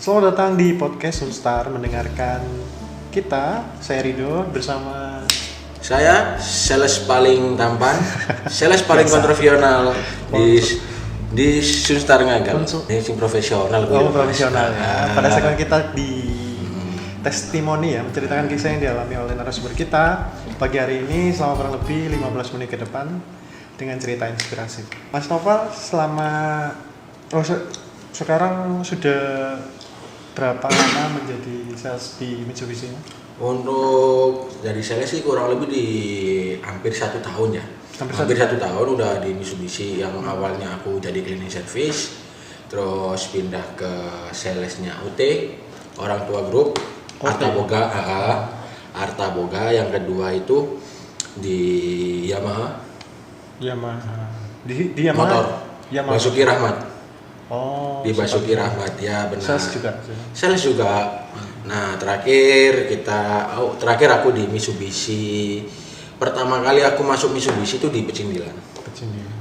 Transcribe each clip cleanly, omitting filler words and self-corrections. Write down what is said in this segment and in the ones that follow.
Selamat datang di podcast Sunstar, mendengarkan kita, saya Rido bersama Saya sales paling tampan, sales paling kontroversial di Sunstar Ngagal. Ini sing profesional. profesional ya. Pada segmen kita di testimoni ya, menceritakan kisah yang dialami oleh narasumber kita pagi hari ini selama kurang lebih 15 menit ke depan dengan cerita inspirasi. Mas Noval sekarang sudah berapa lama menjadi sales di Mitsubishi? Untuk jadi sales sih kurang lebih di hampir 1 tahun ya. Hampir 1 tahun udah di Mitsubishi. Yang awalnya aku jadi cleaning service, terus pindah ke salesnya UT, orang tua grup, Arta Boga. Yang kedua itu di Yamaha. Di Yamaha. Motor. Yamaha. Basuki Rahmat. Oh. Di Basuki Rahmat ya benar. Sales juga. Nah terakhir aku di Mitsubishi. Pertama kali aku masuk Mitsubishi itu di Pecindilan.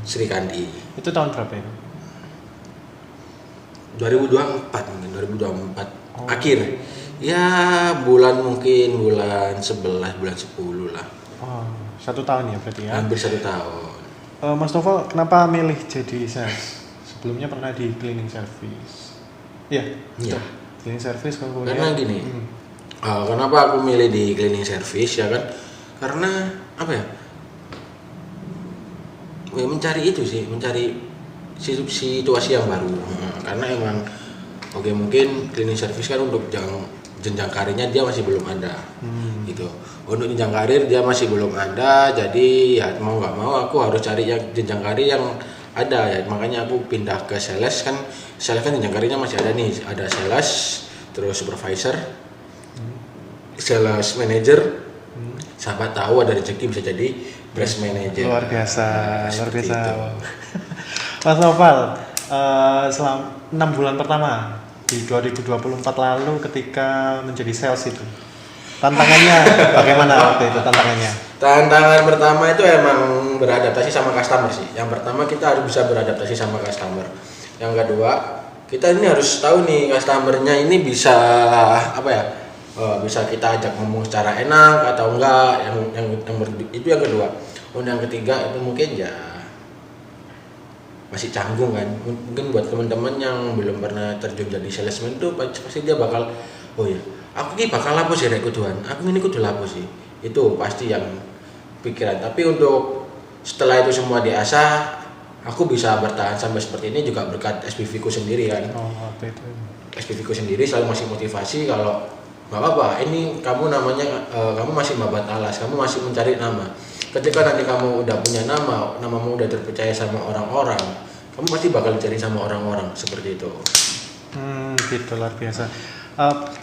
Sri Kandi. Itu tahun berapa itu? 2024 akhir. Ya bulan 11, bulan 10 lah. Oh, 1 tahun ya berarti ya? Hampir 1 tahun. Mas Noval, kenapa milih jadi sales? Sebelumnya pernah di cleaning service. Iya. Cleaning service kemudian. Karena gini, kenapa aku milih di cleaning service ya kan? Karena apa ya? Mencari situasi yang baru. Karena emang mungkin cleaning service kan untuk jenjang karirnya dia masih belum ada. Gitu. Untuk jenjang karir dia masih belum ada, jadi ya mau nggak mau aku harus cari yang jenjang karir yang ada ya. Makanya aku pindah ke sales kan jenjang karirnya masih ada nih, ada sales, terus supervisor, sales manager, siapa tahu ada rezeki bisa jadi branch manager. Luar biasa. Itu. Mas Noval, selama 6 bulan pertama di 2024 lalu ketika menjadi sales itu, tantangannya bagaimana waktu itu tantangannya? Tantangan pertama itu emang beradaptasi sama customer sih. Yang pertama kita harus bisa beradaptasi sama customer. Yang kedua, kita ini harus tahu nih customernya ini bisa bisa kita ajak ngomong secara enak atau enggak. Itu yang kedua. Yang ketiga itu mungkin ya masih canggung kan. Mungkin buat teman-teman yang belum pernah terjun jadi salesman tuh pasti dia bakal aku ini bakal apa sih rek kuduan, aku ini kudu apa sih, itu pasti yang pikiran. Tapi untuk setelah itu semua diasah, aku bisa bertahan sampai seperti ini juga berkat SPV ku sendiri kan. SPV ku sendiri selalu masih motivasi kalau nggak apa-apa, ini kamu namanya kamu masih mabat alas, kamu masih mencari nama. Ketika nanti kamu udah punya namamu udah terpercaya sama orang-orang, kamu pasti bakal dicari sama orang-orang seperti itu. Gitu, luar biasa.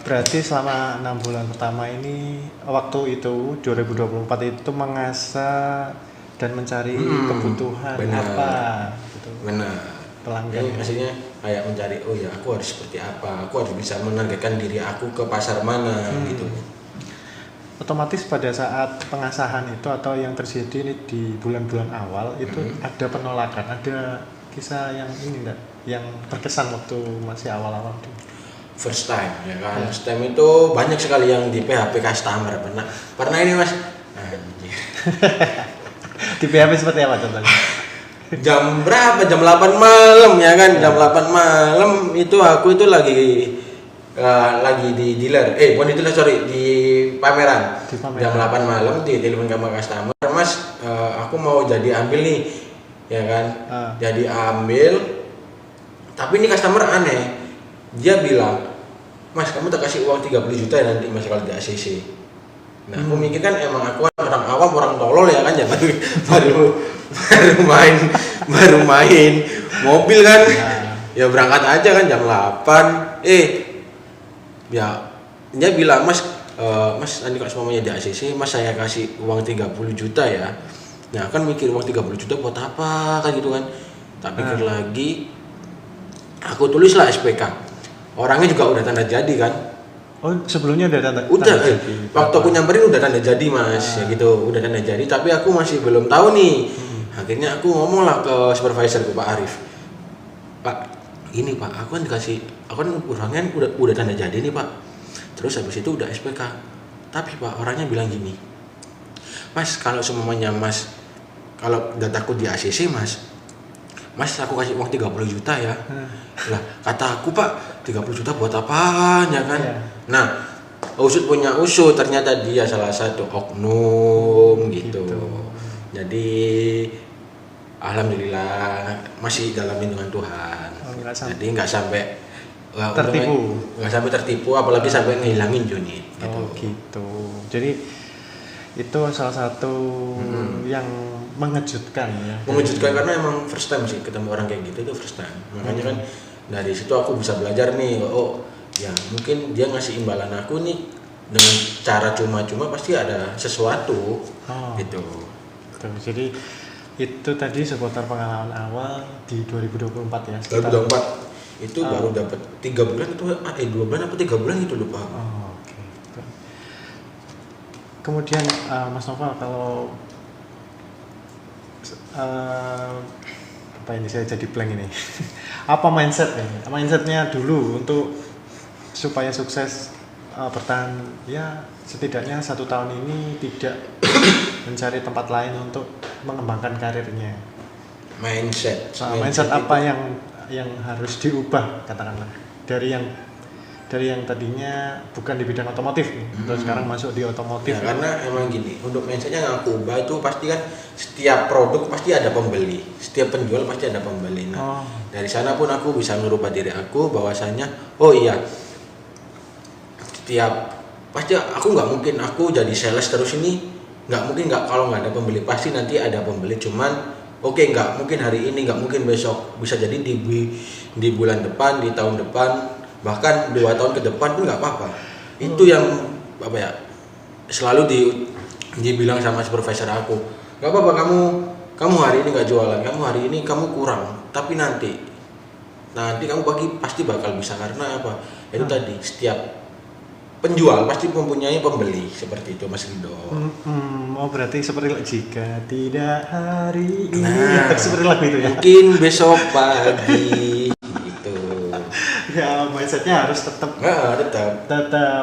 Berarti selama 6 bulan pertama ini, waktu itu 2024 itu mengasah dan mencari kebutuhan apa gitu. Benar. Pelanggan. Maksudnya kayak mencari aku harus seperti apa, aku harus bisa menargetkan diri aku ke pasar mana gitu. Otomatis pada saat pengasahan itu atau yang terjadi ini di bulan-bulan awal itu ada penolakan, ada kisah yang ini enggak, yang berkesan waktu masih awal-awal itu? First time ya kan. First time itu banyak sekali yang di PHP customer. Pernah ini Mas. Di PHP seperti apa contohnya? Jam berapa? Jam 8 malam ya kan. Jam 8 malam itu aku itu lagi di dealer. Bukan di dealer, sorry, di pameran. Jam 8 malam di telepon sama customer, Mas, aku mau jadi ambil nih. Ya kan? Jadi ambil. Tapi ini customer aneh. Dia bilang, Mas, kamu tak kasih uang 30 juta ya nanti Mas kalau di ACC. Nah, aku mikir kan emang aku orang awam, orang tolol ya kan, ya baru main mobil kan. Ya berangkat aja kan jam 8. Ya dia bilang, Mas, nanti kalau semuanya di ACC, Mas saya kasih uang 30 juta ya. Nah, kan mikir uang 30 juta buat apa kan gitu kan. Tak pikir lagi, aku tulislah SPK. Orangnya juga udah tanda jadi kan. Oh, sebelumnya udah tanda jadi. Waktu aku nyamperin udah tanda jadi Mas, ya gitu, udah tanda jadi. Tapi aku masih belum tahu nih. Akhirnya aku ngomong lah ke supervisorku Pak Arif. Pak, ini Pak, aku kan dikasih aku kan orangnya udah tanda jadi nih Pak, terus habis itu udah SPK, tapi Pak orangnya bilang gini, Mas kalau semuanya Mas, kalau dataku di ACC Mas aku kasih uang 30 juta ya. Lah kata aku Pak 30 juta buat apaan ya kan. Nah usut punya usut, ternyata dia salah satu oknum gitu. Jadi alhamdulillah masih dalam lindungan Tuhan. Jadi nggak sampai tertipu, apalagi sampai ngilangin unit gitu. Gitu. Jadi itu salah satu yang mengejutkan ya. Mengejutkan karena emang first time sih ketemu orang kayak gitu, itu first time. Makanya kan dari situ aku bisa belajar nih, oh ya mungkin dia ngasih imbalan aku nih dengan cara cuma-cuma pasti ada sesuatu gitu. Jadi itu tadi seputar pengalaman awal di 2024 ya. 2024 itu baru dapat 3 bulan itu 2 bulan apa 3 bulan itu lupa. Oke. Kemudian Mas Noval, kalau apa ini saya jadi blank ini. Apa mindsetnya dulu untuk supaya sukses bertahan ya setidaknya 1 tahun ini tidak mencari tempat lain untuk mengembangkan karirnya. Mindset Apa yang harus diubah katakanlah dari yang tadinya bukan di bidang otomotif terus sekarang masuk di otomotif. Ya, karena emang gini, untuk mindsetnya yang aku ubah itu pasti kan setiap produk pasti ada pembeli, setiap penjual pasti ada pembeli. Nah dari sana pun aku bisa merubah diri aku bahwasanya oh iya setiap pasti aku nggak mungkin aku jadi sales terus ini, nggak kalau nggak ada pembeli pasti nanti ada pembeli, cuman nggak mungkin hari ini, nggak mungkin besok, bisa jadi di bulan depan, di tahun depan, bahkan 2 tahun ke depan pun nggak apa-apa. Itu yang apa ya selalu dibilang sama supervisor aku, nggak apa-apa kamu hari ini nggak jualan, kamu hari ini kamu kurang, tapi nanti kamu pasti bakal bisa, karena apa itu tadi setiap penjual pasti mempunyai pembeli, seperti itu Mas Rido. Berarti seperti jika tidak hari ini seperti lagu itu ya. Mungkin besok pagi gitu. Ya mindsetnya harus tetap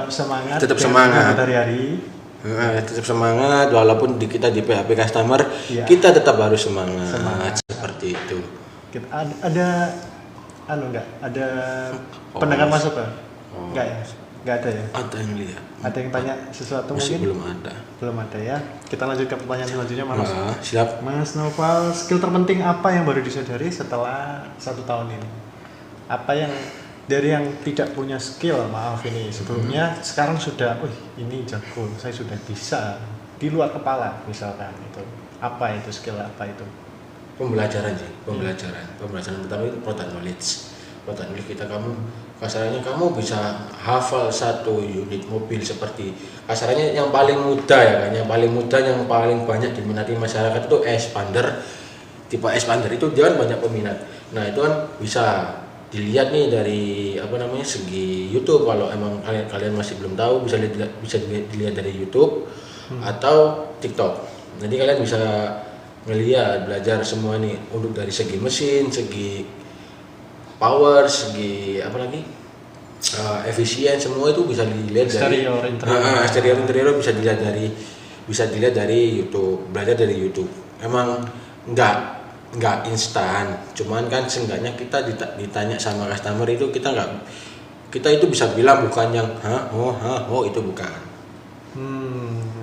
semangat. Tetap semangat hari-hari. Tetap semangat walaupun kita di PHP customer, kita tetap harus semangat. Seperti itu. Ada ada pendengar masuk kan? Enggak ya? Enggak ada ya? Ada yang lihat. Ada yang tanya sesuatu masih mungkin? Belum ada ya. Kita lanjut ke pertanyaan selanjutnya Mas. Siap. Mas Noval, skill terpenting apa yang baru disadari setelah 1 tahun ini? Apa yang dari yang tidak punya skill, maaf ini sebelumnya sekarang sudah, ini jago, saya sudah bisa di luar kepala misalkan itu. Apa itu skill apa itu? Pembelajaran pertama itu product knowledge kita, kasarannya kamu bisa hafal 1 unit mobil, seperti kasarannya yang paling mudah ya kan, yang paling banyak diminati masyarakat itu expander, tipe expander itu dia kan banyak peminat. Nah itu kan bisa dilihat nih dari segi YouTube. Kalau emang kalian masih belum tahu, bisa dilihat dari YouTube atau TikTok. Jadi kalian bisa ngelihat, belajar semua nih untuk dari segi mesin, segi power, segi efisien, semua itu bisa dilihat dari eksterior interior bisa dilihat dari YouTube, belajar dari YouTube. Emang nggak instan, cuman kan seenggaknya kita ditanya sama customer itu kita itu bisa bilang bukan yang itu bukan.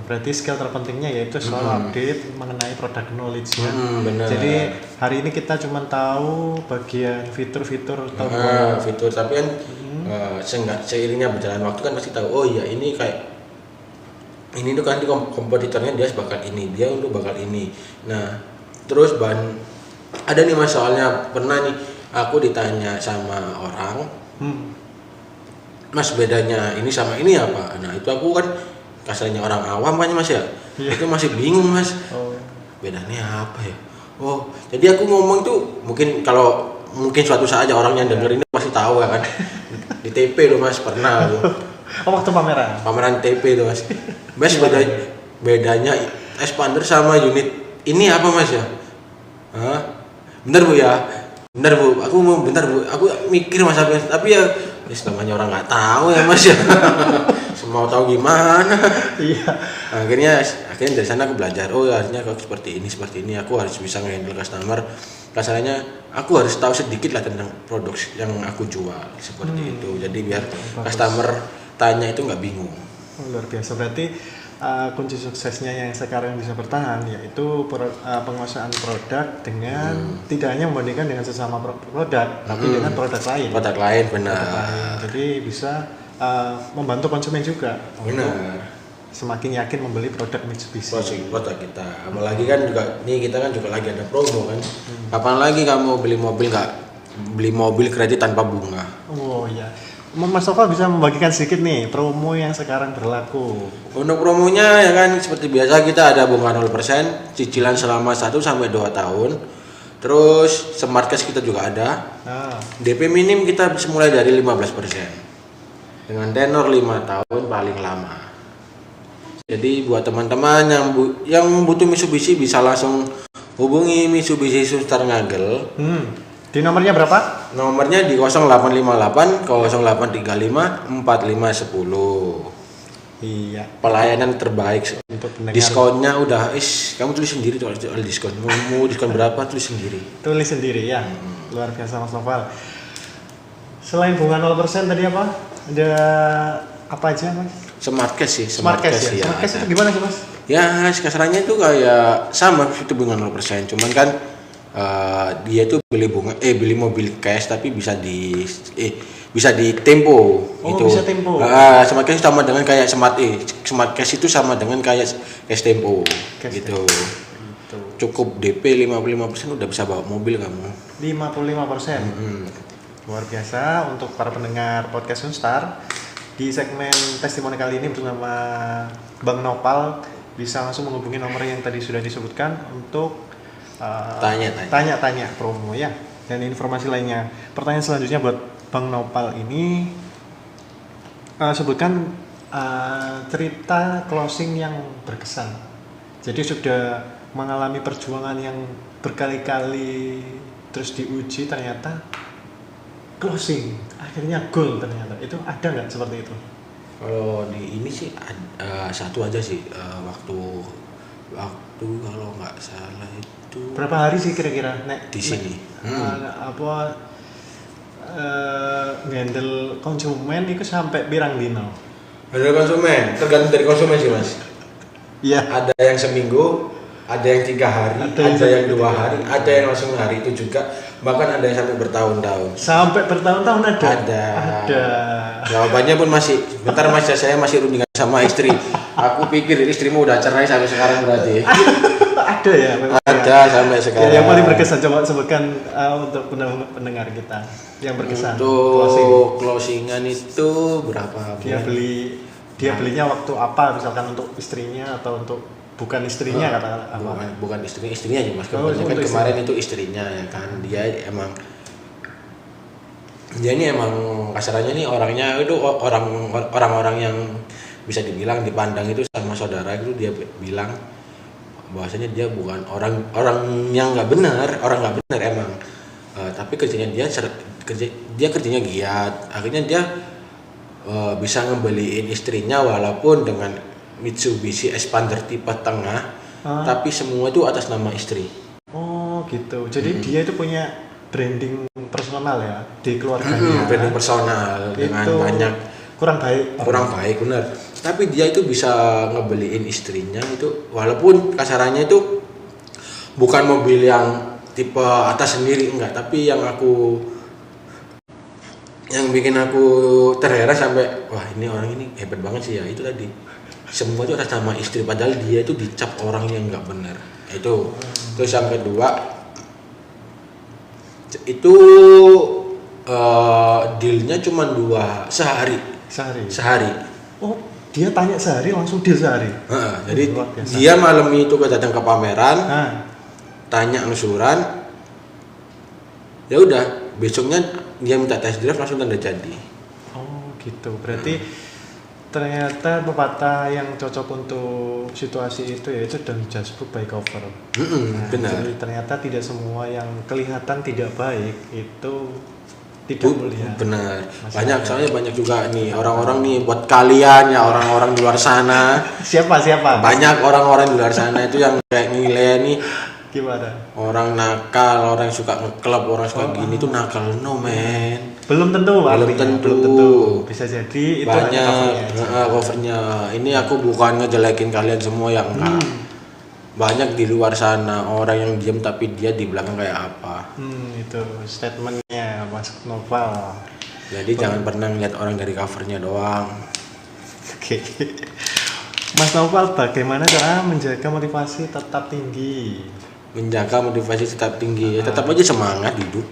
Berarti skill terpentingnya yaitu selalu update mengenai product knowledge ya. Benar. Jadi hari ini kita cuma tahu bagian fitur-fitur tombol. Fitur, tapi kan seiringnya berjalan waktu kan pasti tahu, oh iya ini kayak ini tuh kan di kompetitornya dia bakal ini, dia untuk bakal ini. Nah terus ada nih Mas, soalnya pernah nih aku ditanya sama orang, Mas bedanya ini sama ini apa? Nah itu aku kan kasarnya orang awam kan Mas ya, itu masih bingung Mas, bedanya apa ya? Jadi aku ngomong tuh mungkin suatu saat aja orang yang denger ini pasti tahu ya kan. Di TP loh Mas, pernah loh. Waktu pameran TP tuh Mas. Mas bedanya expander sama unit ini apa Mas ya? Bener Bu ya, Bentar Bu, aku mau bentar Bu, aku mikir Mas Abian, tapi ya namanya orang nggak tahu ya Mas ya. Semua tahu gimana. Iya. Akhirnya dari sana aku belajar, oh ya harusnya kalau seperti ini, aku harus bisa nge-handle customer. Kasarnya aku harus tahu sedikit lah tentang produk yang aku jual seperti itu. Jadi biar customer tanya itu nggak bingung. Luar biasa, berarti kunci suksesnya yang sekarang bisa bertahan yaitu penguasaan produk dengan tidak hanya membandingkan dengan sesama produk, tapi dengan produk lain. Produk lain benar. Produk lain. Jadi bisa membantu konsumen juga benar. Untuk semakin yakin membeli produk Mitsubishi. Produk kita. Apalagi kan juga nih kita kan juga lagi ada promo kan. Kapan lagi kamu beli mobil kredit tanpa bunga? Oh iya. Mas Tova bisa membagikan sedikit nih promo yang sekarang berlaku. Untuk promonya ya kan seperti biasa kita ada bunga 0%, cicilan selama 1 sampai 2 tahun. Terus smart cash kita juga ada. DP minim kita bisa mulai dari 15%. Dengan tenor 5 tahun paling lama. Jadi buat teman-teman yang butuh Mitsubishi bisa langsung hubungi Mitsubishi Sunstar Ngagel. Di nomornya berapa? Nomornya di 0858 0835 4510. Iya. Pelayanan terbaik Untuk pendengar. Diskonnya udah, kamu tulis sendiri soal diskon. Mau diskon berapa tulis sendiri. Tulis sendiri ya. Luar biasa Mas Noval. Selain bunga 0% tadi apa? Ada apa aja Mas? Smart cash sih. Smart cash ya. Smart cash itu gimana sih Mas? Ya kasarannya itu kayak sama itu bunga 0%. Cuman kan dia itu beli mobil cash tapi bisa di tempo. Itu bisa tempo. Smart cash sama dengan kayak smart cash itu sama dengan kayak cash tempo gitu. Cukup DP 55% udah bisa bawa mobil kamu. 55%. Luar biasa untuk para pendengar podcast Sunstar. Di segmen testimoni kali ini bersama Bang Nopal bisa langsung menghubungi nomor yang tadi sudah disebutkan untuk tanya-tanya promo ya dan informasi lainnya. Pertanyaan selanjutnya buat Bang Nopal ini, sebutkan cerita closing yang berkesan. Jadi sudah mengalami perjuangan yang berkali-kali terus diuji, ternyata closing akhirnya goal, ternyata itu ada nggak seperti itu? Kalau di ini sih satu aja sih, waktu kalau nggak salah itu berapa hari sih kira-kira di sini handle konsumen itu sampai pirang dino? Handle konsumen tergantung dari konsumen sih Mas. Iya. Ada yang seminggu, ada yang 3 hari, ada yang 2 hari, ada yang langsung hari itu juga, bahkan ada yang sampai bertahun-tahun. Sampai bertahun-tahun ada. Ada. Jawabannya pun masih, bentar Mas, saya masih rundingan sama istri. Aku pikir istrimu udah cerai sampai sekarang berarti. Ada ya? Ada sampai sekarang. Yang paling berkesan coba sebutkan untuk pendengar kita yang berkesan. Untuk closingan itu berapa? Dia belinya waktu apa? Misalkan untuk istrinya atau untuk bukan istrinya katakan apa? Bukan istrinya aja Mas. Kemarin itu istrinya ya kan. Dia ini emang kasarannya nih orangnya itu orang-orang yang bisa dibilang dipandang itu sama saudara itu, dia bilang bahwasanya dia bukan orang yang nggak benar, emang. Tapi kerjanya dia kerjanya giat. Akhirnya dia bisa ngebeliin istrinya walaupun dengan Mitsubishi Expander tipe tengah, tapi semua itu atas nama istri. Oh gitu. Jadi dia itu punya branding personal ya di keluarganya. Branding personal dengan banyak kurang baik benar. Tapi dia itu bisa ngebeliin istrinya itu walaupun kasarannya itu bukan mobil yang tipe atas sendiri, enggak, tapi yang bikin aku terheran sampai wah ini orang ini hebat banget sih ya, itu tadi semua itu atas nama istri padahal dia itu dicap orang yang nggak benar itu. Terus yang kedua itu dealnya cuma sehari. Oh, dia tanya sehari langsung deal sehari. Jadi dia malam itu datang ke pameran, tanya angsuran, ya udah besoknya dia minta test drive langsung tanda jadi. Oh gitu, berarti ternyata pepatah yang cocok untuk situasi itu yaitu don't judge book by cover. Benar. Jadi ternyata tidak semua yang kelihatan tidak baik itu tidak mulia. Benar. Masih Banyak ada. soalnya banyak juga nih orang-orang nih buat kalian ya orang-orang di luar sana. Siapa? Banyak orang-orang di luar sana itu yang kayak nilai nih Gimana? orang nakal, orang yang suka ngeklub, orang suka gini tuh nakal no man. Belum tentu, Belum artinya. tentu. Belum tentu. Bisa jadi itu hanya Banyak covernya aja. covernya. Ini aku bukan ngejelekin kalian semua yang enggak. Banyak di luar sana orang yang diam tapi dia di belakang kayak apa. Itu statementnya Mas Noval. Jadi jangan pernah ngeliat orang dari covernya doang. Oke. Mas Noval, bagaimana cara menjaga motivasi tetap tinggi? Menjaga motivasi tetap tinggi, ya tetap aja semangat hidup.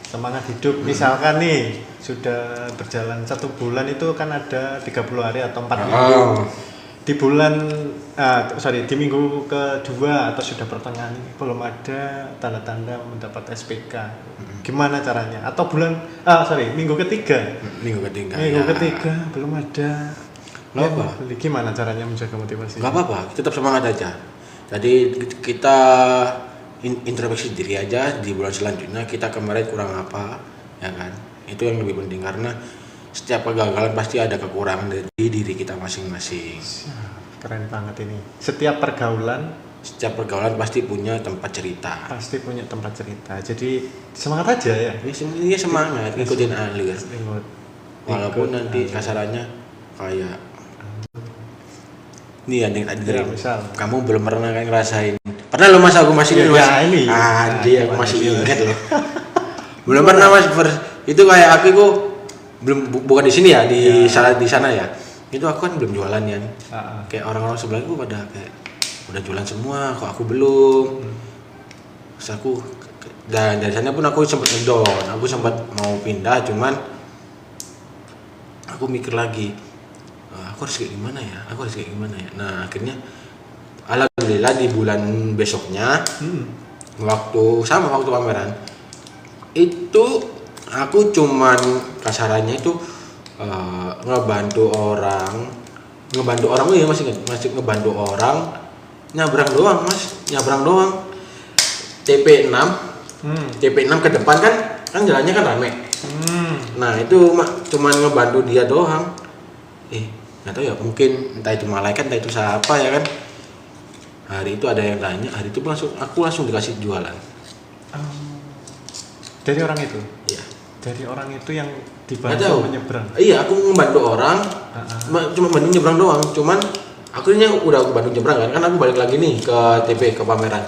Semangat hidup. Misalkan nih sudah berjalan 1 bulan itu kan ada 30 hari atau 4 minggu. Di bulan di minggu kedua atau sudah pertengahan ini belum ada tanda-tanda mendapat SPK. Gimana caranya? Atau minggu ketiga. Minggu ketiga. Minggu ya. ketiga belum ada. Nggak apa. Gimana caranya menjaga motivasi? Gak apa-apa, tetap semangat aja. Jadi kita introspeksi diri aja di bulan selanjutnya kita kemarin kurang apa, ya kan? Itu yang lebih penting karena setiap kegagalan pasti ada kekurangan dari diri kita masing-masing. Keren banget ini. Setiap pergaulan pasti punya tempat cerita. pasti punya tempat cerita. Jadi semangat aja ya. Ini semangat, ikutin alir. Walaupun nanti Ikut. kasarannya kayak nih yang tadi Ya, misal. kamu belum pernah kan ngerasain. Pernah lo mas aku masih ingat mas. Ya, ini. Aku Gimana masih sih? ingat loh. Belum pernah mas. Itu kayak aku kok bukan di sini ya di sana ya. Itu aku kan belum jualan ya. Kayak orang-orang sebelahku pada kayak udah jualan semua, kok aku belum. Terus aku dan dari sana pun aku sempat ngedown. Aku sempat mau pindah, cuman aku mikir lagi, aku harus kayak gimana ya. Nah akhirnya alhamdulillah di bulan besoknya waktu pameran itu aku cuman kasarannya itu ngebantu orang ya masih ngebantu orang nyabrang doang TP6 ke depan kan jalannya kan rame. Nah itu cuman ngebantu dia doang. Nggak tahu ya, mungkin entah itu malaikat entah itu siapa ya kan. Hari itu ada yang tanya, hari itu aku langsung dikasih jualan. Dari orang itu? Iya. Dari orang itu yang Nggak tahu. dibantu menyeberang? Iya, aku membantu orang, cuma bantu nyebrang doang. Cuman akhirnya udah aku bantu nyebrang kan aku balik lagi nih ke TP, ke pameran.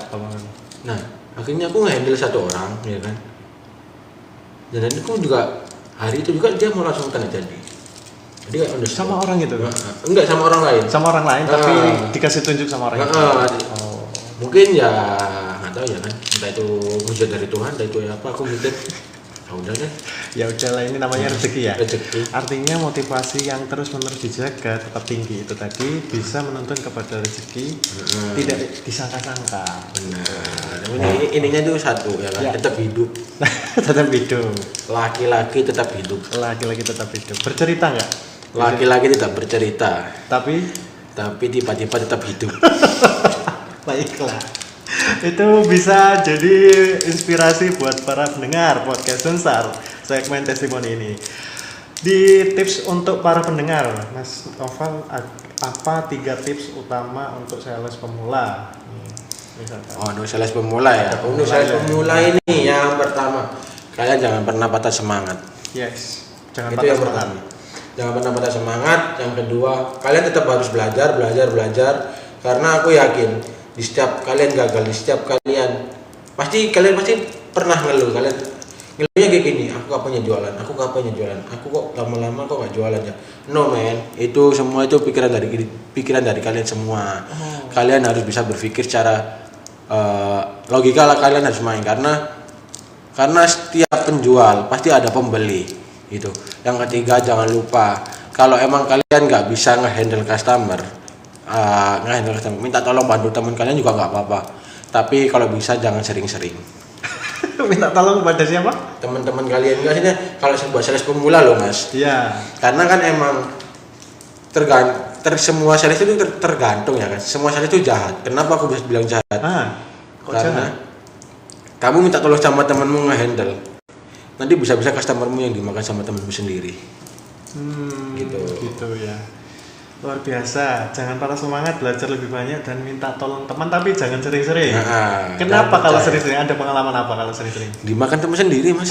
Nah, akhirnya aku nge-handle 1 orang, ya kan. Dan aku juga hari itu juga dia mau langsung tanda jadi. Jadi kayak on the spot. Sama orang itu? Enggak, sama orang lain. Sama orang lain tapi dikasih tunjuk sama orang itu? Mungkin ya nggak tahu ya kan, entah itu mujizat dari Tuhan, entah itu apa, aku mikir ya udah deh. Ya udahlah, ini namanya rezeki ya. Rezeki. Artinya motivasi yang terus-menerus dijaga tetap tinggi itu tadi bisa menuntun kepada rezeki tidak disangka-sangka. Benar. Ininya itu satu ya kan, Ya. tetap hidup. Tetap hidup. Laki-laki tetap hidup. Laki-laki tetap hidup. Bercerita nggak? Laki-laki tetap bercerita, Tapi tiba-tiba tetap hidup. baiklah. Itu bisa jadi inspirasi buat para pendengar podcast Sunsar segmen testimoni ini. Di tips untuk para pendengar, Mas Noval, apa 3 tips utama untuk sales pemula? Misalkan. Untuk sales pemula ya. Untuk sales pemula ini yang pertama, kalian jangan pernah patah semangat. Yes. Jangan Itu patah yang semangat. pertama. Jangan pernah patah semangat. Yang kedua, kalian tetap harus belajar. Karena aku yakin di setiap kalian gagal, di setiap kalian pasti pernah ngeluh. Kalian ngeluhnya kayak gini, aku kapan jualan, aku kok lama-lama kok nggak jualan ya. No man, itu semua itu pikiran dari kalian semua. Kalian harus bisa berpikir secara logika lah, kalian harus main karena setiap penjual pasti ada pembeli gitu. Yang ketiga, jangan lupa kalau emang kalian nggak bisa ngehandle customer, minta tolong bantu teman kalian juga nggak apa-apa. Tapi kalau bisa jangan sering-sering. Minta tolong kepada siapa? Teman-teman kalian nggak sih, kalau buat sales pemula loh mas. Iya. Karena kan emang semua sales itu tergantung ya kan. Semua sales itu jahat. Kenapa aku bisa bilang jahat? Kok Karena jahat? kamu minta tolong sama temanmu nge-handle. Nanti bisa-bisa customermu yang dimakan sama temanmu sendiri. Gitu ya. Luar biasa. Jangan patah semangat, belajar lebih banyak dan minta tolong teman, tapi jangan sering-sering. Nah, Kenapa kalau percaya. sering-sering? Ada pengalaman apa kalau sering-sering? Dimakan teman sendiri mas.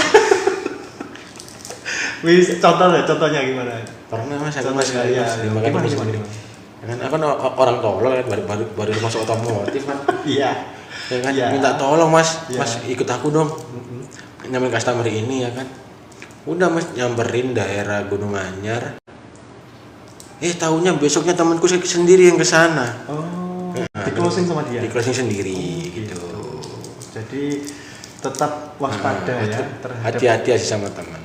Contohnya gimana? Pernah mas, aku Contoh mas sekali ya. dimakan Gimana, teman gimana, sendiri. gimana? Kan aku kan orang tolol kan baru masuk otomotif kan. Iya. Ya kan Iya. minta tolong mas, Iya. mas ikut aku dong. Nyamperin customer ini ya kan. Udah mas nyamperin daerah Gunung Anyar. Tahunya besoknya temanku sendiri yang kesana. Oh, di closing sama dia. Di closing sendiri gitu. Jadi tetap waspada ya terhadap. Hati-hati aja sama teman.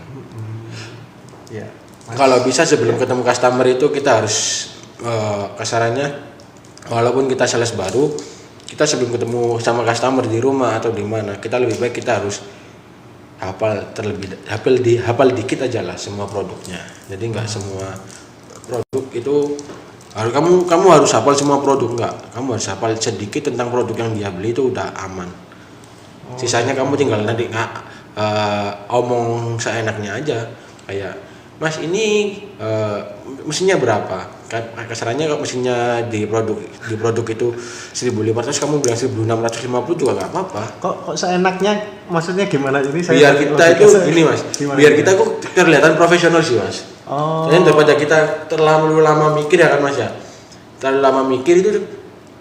Ya. Kalau bisa sebelum ketemu customer itu kita harus kasarannya, walaupun kita sales baru, kita sebelum ketemu sama customer di rumah atau di mana, kita lebih baik kita harus hafal dikit aja lah semua produknya. Jadi nggak semua produk itu harus kamu harus hafal semua produk, enggak. Kamu harus hafal sedikit tentang produk yang dia beli itu udah aman. Sisanya kamu tinggal nanti omong seenaknya aja, kayak mas ini mesinnya berapa? Kasarannya kalau mesinnya di produk itu 1.500, kamu bilang 1.650 juga nggak apa-apa. Kok seenaknya, maksudnya gimana ini? Biar kita itu ini mas, biar kita kok kelihatan profesional sih mas. Dan daripada kita terlalu lama mikir ya kan mas ya, terlalu lama mikir itu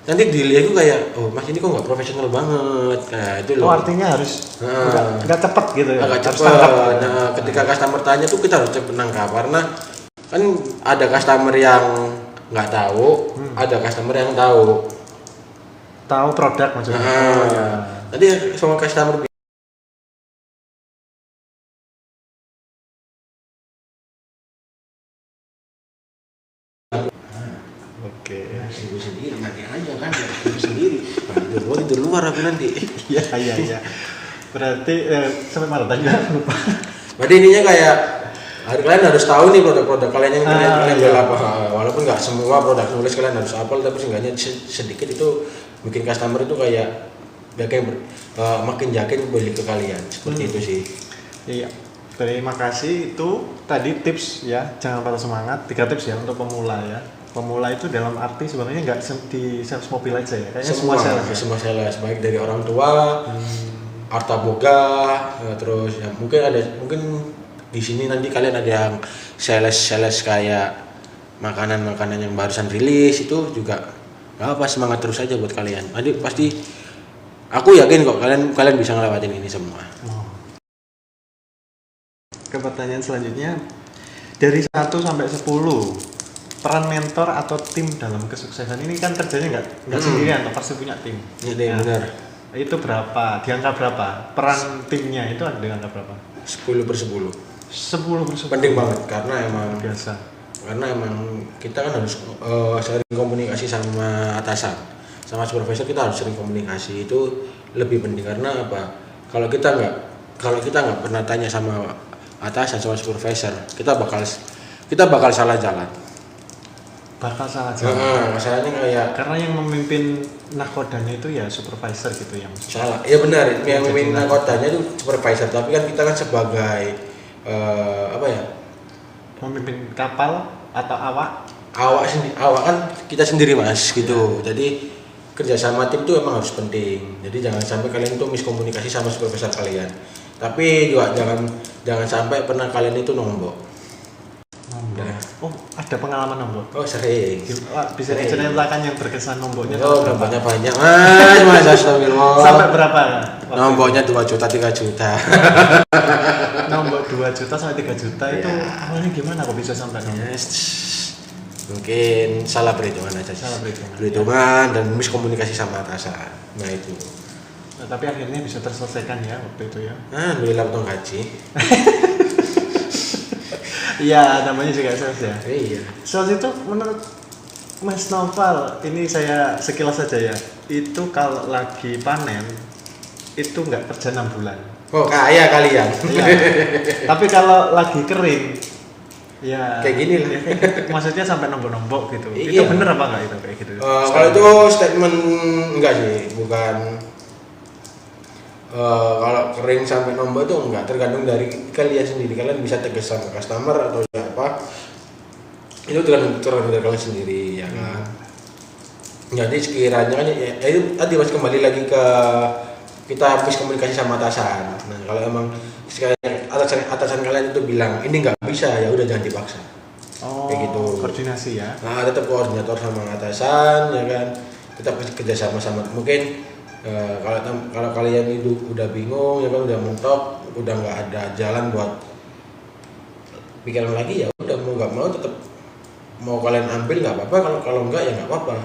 nanti dilihat itu kayak, oh mas ini kok nggak profesional banget. Nah itu loh. Artinya harus nggak cepet gitu ya. Agak Harus cepet. tangkap. Nah ketika customer tanya tuh kita harus cepet nangkap, karena kan ada customer yang nggak tahu, ada customer yang tahu. Tahu produk maksudnya. Ya. Tadi semua customer Oke. ibu sendiri nanti aja kan, ibu sendiri. Tidur luar aku nanti. Iya. Berarti sampai mana tadi lupa. Berarti ininya kayak kalian harus tahu nih produk-produk kalian yang kalian jual apa. Walaupun nggak semua produk nulis kalian harus hafal, tapi seenggaknya sedikit itu bikin customer itu kayak makin yakin beli ke kalian. Seperti itu sih. Iya. Terima kasih, itu tadi tips ya, jangan patah semangat. 3 tips ya untuk pemula ya. Pemula itu dalam arti sebenarnya nggak di sales mobil aja ya, kayaknya semua sales ya. Semua sales, baik dari orang tua, harta boga, terus ya mungkin di sini nanti kalian ada yang sales kayak makanan yang barusan rilis, itu juga nggak apa, semangat terus aja buat kalian. Nanti pasti aku yakin kok kalian bisa ngelewatin ini semua. Ke pertanyaan selanjutnya, dari 1 sampai 10, peran mentor atau tim dalam kesuksesan ini kan kerjanya nggak sendirian, pasti punya tim. Iya, benar. Itu berapa? Di angka berapa? Peran timnya itu ada di angka berapa? 10/10. 10/10. Penting banget karena emang biasa. Karena emang kita kan harus sering komunikasi sama atasan, sama supervisor. Kita harus sering komunikasi, itu lebih penting. Karena apa? Kalau kita nggak pernah tanya sama atasan, sama supervisor, kita bakal salah jalan. Masalahnya kayak karena yang memimpin nakodanya itu ya supervisor gitu yang salah. Ya benar, yang memimpin nakodanya itu supervisor, tapi kan kita kan sebagai memimpin kapal atau awak kan kita sendiri mas gitu. Jadi kerjasama tim itu emang harus penting. Jadi jangan sampai kalian itu miskomunikasi sama supervisor kalian. Tapi juga jangan sampai pernah kalian itu nombok. Oh, ada pengalaman nombok? Oh sering. Bisa diceritakan yang berkesan nomboknya? Oh nomboknya banyak mas astagfirullah. Sampai berapa? Nomboknya 2 juta 3 juta. Nombok 2 juta sampai 3 juta itu awalnya gimana kok bisa sampai nombok? Mungkin salah perhitungan aja. Perhitungan dan miskomunikasi sama atasan. Nah itu. Tapi akhirnya bisa terselesaikan ya waktu itu ya. Alhamdulillah potong gaji. Iya, namanya juga sales ya. Iya. Sales itu menurut Mas Noval, ini saya sekilas saja ya. Itu kalau lagi panen itu nggak kerja 6 bulan. Oh kaya kalian. Iya. Tapi kalau lagi kering Ya. Kayak gini lah. Ya, maksudnya sampai nombok-nombok gitu. Iya. Itu bener apa enggak itu kayak gitu? Kalau itu statement enggak sih, bukan. Kalau kering sampai nombok itu enggak, tergantung dari kalian sendiri. Kalian bisa tegas sama customer atau apa? Itu tergantung dari kalian sendiri, ya kan. Jadi sekiranya kan ya itu tadi masih kembali lagi ke kita habis komunikasi sama atasan. Nah kalau emang sekiranya atasan kalian itu bilang ini nggak bisa, ya udah jangan dipaksa. Oh, Kayak gitu. koordinasi ya. Nah tetap koordinator sama atasan, ya kan. Tetap kerja sama mungkin kalau kalian itu udah bingung, ya kan udah mentok, udah nggak ada jalan buat pikiran lagi, ya udah mau nggak mau tetap mau kalian ambil nggak apa-apa, kalau enggak ya nggak apa-apa.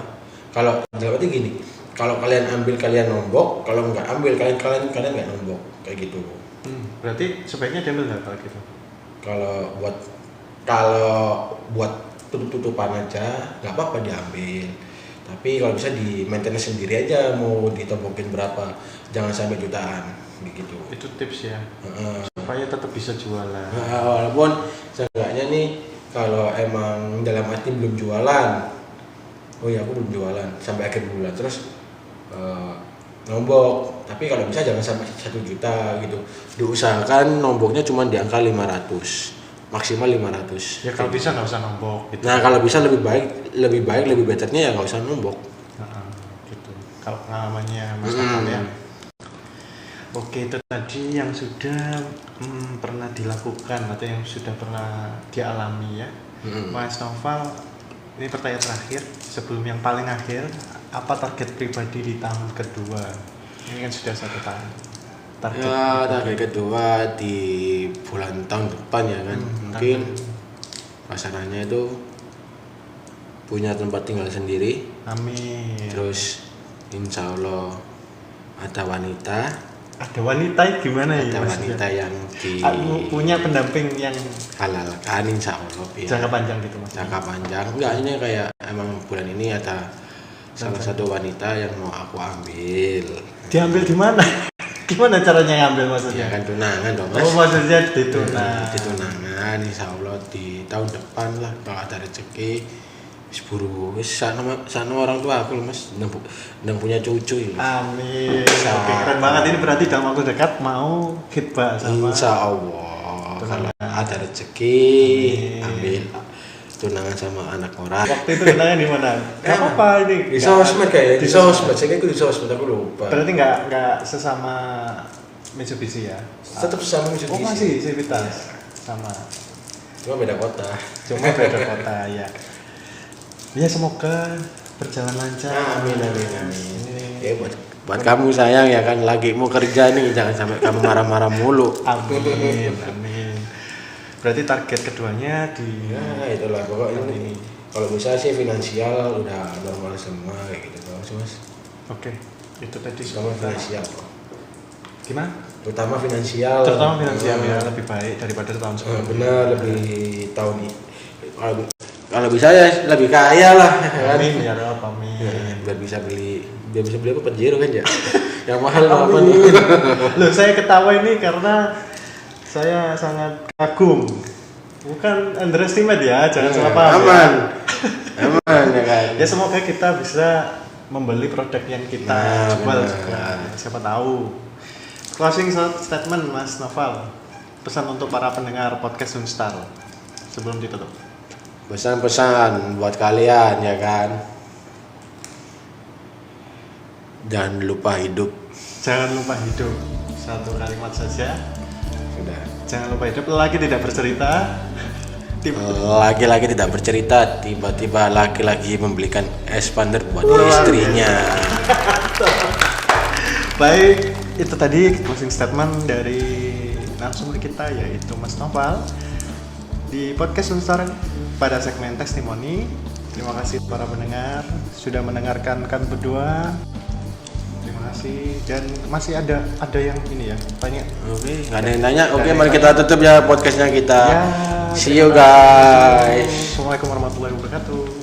Kalau dalam arti gini, kalau kalian ambil kalian nombok, kalau nggak ambil kalian nggak nombok, kayak gitu. Berarti sebaiknya diambil nggak kalau gitu? Kalau buat tutup-tutupan aja nggak apa-apa diambil. Tapi kalau bisa di maintenance sendiri aja, mau ditombokin berapa, jangan sampai jutaan, begitu. Itu tips ya. Supaya tetap bisa jualan. Walaupun seenggaknya nih kalau emang dalam arti belum jualan, oh ya aku belum jualan sampai akhir bulan, terus nombok, tapi kalau bisa jangan sampai 1 juta gitu. Diusahakan nomboknya cuma di angka 500, maksimal 500. Ya kalau bisa nggak usah nombok gitu. Nah kalau bisa lebih betternya ya nggak usah nombok. Gitu. Kalau pengalamannya Mas Novel ya. Oke, itu tadi yang sudah pernah dilakukan atau yang sudah pernah dialami ya. Mas Novel, ini pertanyaan terakhir sebelum yang paling akhir, apa target pribadi di tahun kedua? Ini kan sudah 1 tahun. Target kedua di tahun depan ya kan. Mungkin pasarannya itu punya tempat tinggal sendiri. Amin. Terus insya Allah ada wanita. Ada wanita gimana ya? Ada wanita yang punya pendamping yang halalkan insya Allah ya. Jangka panjang gitu mas? Jangka panjang. Enggak, ini kayak emang bulan ini ada salah satu wanita yang mau aku ambil. Diambil di mana? Gimana caranya ngambil maksudnya? Ya kan tunangan dong mas. Oh maksudnya ditunang. Ditunangan insya Allah di tahun depan lah kalau ada rezeki. Buru sana orang tua aku mas dan punya cucu ya. Amin. Oke, keren banget, ini berarti dalam waktu dekat mau khitbah sama insya Allah kalau ada rezeki ambil tunangan sama anak orang. Waktu itu tunangan di mana? Gak apa-apa ini. Di sosmed kayaknya. Di sosmed. Saya kira di sosmed aku lupa. Berarti nggak sesama Mitsubishi ya? Tetap sama Mitsubishi. Oh masih Civitas sama. Cuma beda kota. Ya. Ya semoga berjalan lancar. Amin. Ya buat kamu sayang ya kan lagi mau kerja nih, jangan sampai kamu marah-marah mulu. Amin. Berarti target keduanya di itulah pokoknya ini. Kalau bisa sih finansial udah normal semua kayak gitu mas. Oke, itu tadi sama finansial. Gimana? Terutama finansial ya lebih baik daripada tahun sebelumnya. Benar, lebih tahun ini. Kalau bisa ya lebih kaya lah. Amin ya Rob, amin. Biar bisa beli apa Pajero kan ya. Yang mahal apa nih? Loh, saya ketawa ini karena saya sangat kagum. Bukan underestimate ya, jangan salah paham. Aman ya kan. Ya semoga kita bisa membeli produk yang kita jual juga. Siapa tahu. Closing statement Mas Novel. Pesan untuk para pendengar podcast Sunstar sebelum ditutup. Pesan-pesan buat kalian ya kan. Jangan lupa hidup. Satu kalimat saja. Sudah. Jangan lupa hidup. Laki tidak bercerita. Laki-laki tidak bercerita. Tiba-tiba laki-laki membelikan expander buat istrinya. Baik, itu tadi closing statement dari narasumber kita yaitu Mas Novel di podcast Sunstar pada segmen testimoni. Terima kasih para pendengar sudah mendengarkan kami berdua. Terima kasih, dan masih ada yang ini ya tanya. Oke, nggak ada yang tanya. Oke, mari kita tutup ya podcastnya kita. See you guys. Assalamualaikum warahmatullahi wabarakatuh.